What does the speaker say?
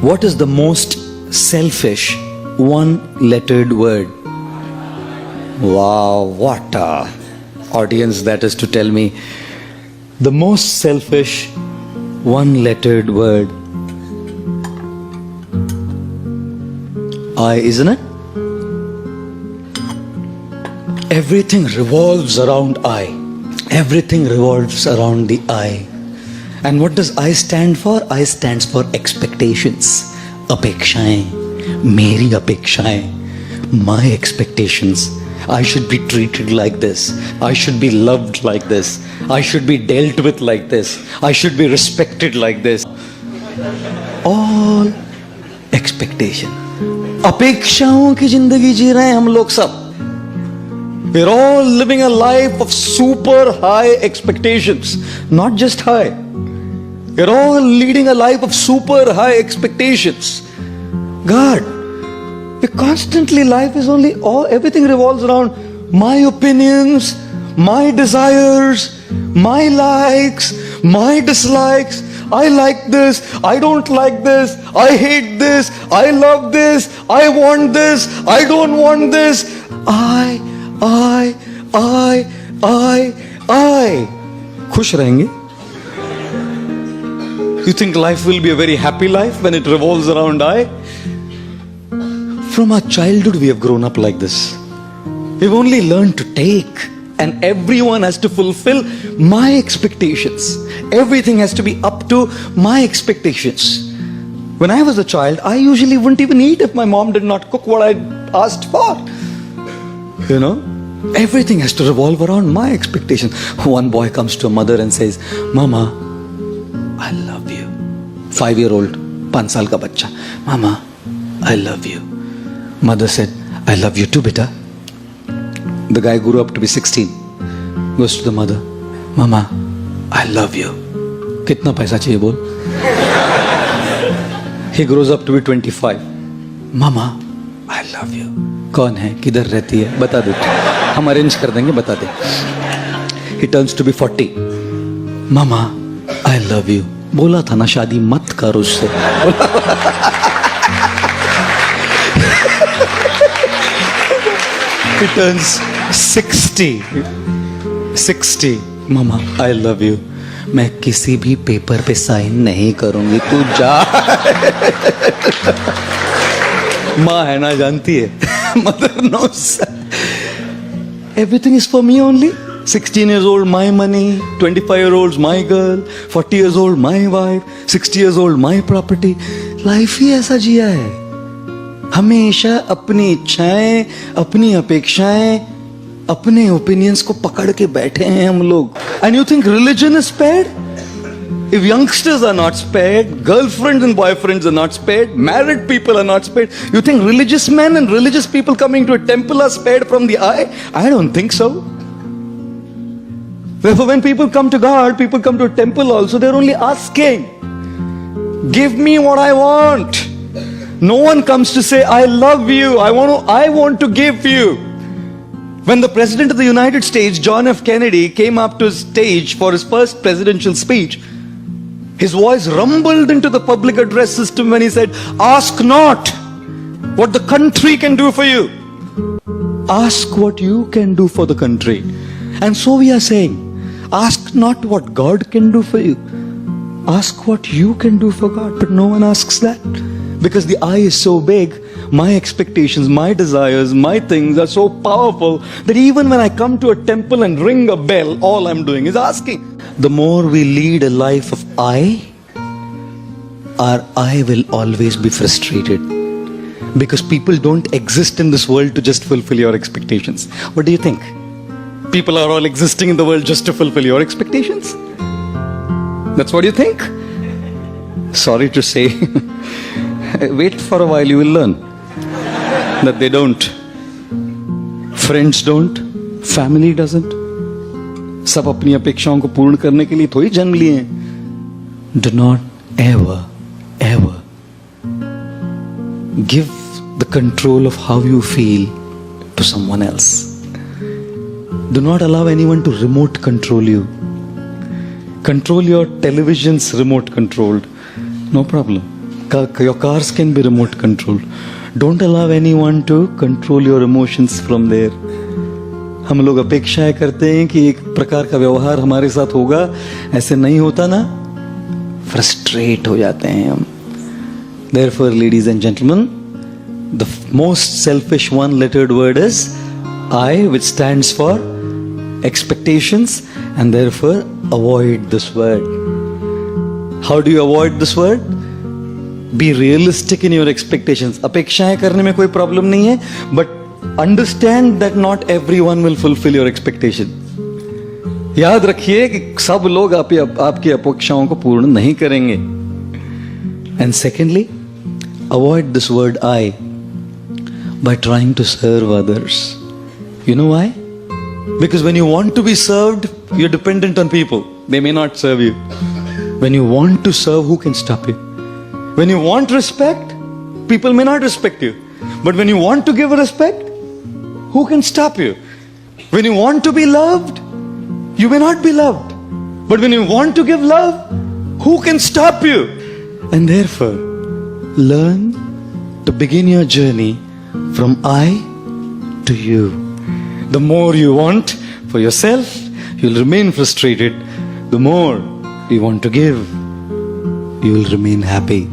What is the most selfish one-lettered word? Wow, what a audience that is to tell me. The most selfish one-lettered word. I, isn't it? Everything revolves around I. Everything revolves around the I. And what does I stand for? I stands for expectations. Apekshaएं, मेरी अपेक्षाएं, my expectations. I should be treated like this. I should be loved like this. I should be dealt with like this. I should be respected like this. All expectation. अपेक्षाओं की जिंदगी जी रहे हैं हम लोग सब. We're all living a life of super high expectations. Not just high. We're all leading a life of super high expectations. God, we constantly, life is only, everything revolves around my opinions, my desires, my likes, my dislikes. I like this, I don't like this, I hate this, I love this, I want this, I don't want this. I. खुश रहेंगे? You think life will be a very happy life when it revolves around I? From our childhood we have grown up like this. We've only learned to take, and everyone has to fulfill my expectations. Everything has to be up to my expectations. When I was a child, I usually wouldn't even eat if my mom did not cook what I asked for. You know? Everything has to revolve around my expectations. One boy comes to a mother and says, Mama, I love you. 5-year-old, 5 साल का बच्चा. Mama, I love you. Mother said, I love you too, beta. The guy grew up to be 16. Goes to the mother, Mama, I love you. कितना पैसा चाहिए बोल? He grows up to be 25. Mama, I love you. कौन है, किधर रहती है, बता दे, हम अरेंज कर देंगे, बता दे. He turns to be 40. Mama, I love you. बोला था ना शादी मत कर उससे. He turns 60. Mama, I love you. मैं किसी भी पेपर पे साइन नहीं करूंगी, तू जा. माँ है ना, जानती है. Mother knows. Everything is for me only. 16 years old, my money. 25-year-olds, my girl. 40 years old, my wife. 60 years old, my property. Life ही ऐसा जिया है. हमेशा अपनी इच्छाएं, अपनी अपेक्षाएं, अपने opinions को पकड़ के बैठे हैं हम लोग. And you think religion is spared? If youngsters are not spared, girlfriends and boyfriends are not spared, married people are not spared, you think religious men and religious people coming to a temple are spared from the eye? I don't think so. Therefore, when people come to God, people come to a temple also, they're only asking, give me what I want. No one comes to say, I love you, I want to give you. When the President of the United States, John F. Kennedy, came up to his stage for his first presidential speech, his voice rumbled into the public address system when he said, ask not what the country can do for you. Ask what you can do for the country. And so we are saying, ask not what God can do for you. Ask what you can do for God. But no one asks that. Because the I is so big, my expectations, my desires, my things are so powerful that even when I come to a temple and ring a bell, all I'm doing is asking. The more we lead a life of I, our I will always be frustrated. Because people don't exist in this world to just fulfill your expectations. What do you think? People are all existing in the world just to fulfill your expectations? That's what you think? Sorry to say. Wait for a while, you will learn that they don't. Friends don't. Family doesn't. सब अपनी अपेक्षाओं को पूर्ण करने के लिए थोड़ी जन्म लिए हैं. Do not ever give the control of how you feel to someone else. Do not allow anyone to remote control you. Control your television's remote controlled. No problem. Your cars can be remote controlled. Don't allow anyone to control your emotions from there. हम लोग अपेक्षाएं करते हैं कि एक प्रकार का व्यवहार हमारे साथ होगा, ऐसे नहीं होता ना, फ्रस्ट्रेट हो जाते हैं हम. Therefore, ladies and gentlemen, the most selfish one-lettered word is I, which stands for expectations, and therefore avoid this word. How do you avoid this word? Be realistic in your expectations. अपेक्षाएं करने में कोई problem नहीं है, but understand that not everyone will fulfill your expectation. याद रखिए कि सब लोग आपकी अपेक्षाओं को पूर्ण नहीं करेंगे. And secondly, avoid this word I by trying to serve others. You know why? Because when you want to be served, you're dependent on people. They may not serve you. When you want to serve, who can stop you? When you want respect, people may not respect you. But when you want to give respect, who can stop you? When you want to be loved, you may not be loved. But when you want to give love, who can stop you? And therefore, learn to begin your journey from I to you. The more you want for yourself, you'll remain frustrated. The more you want to give, you will remain happy.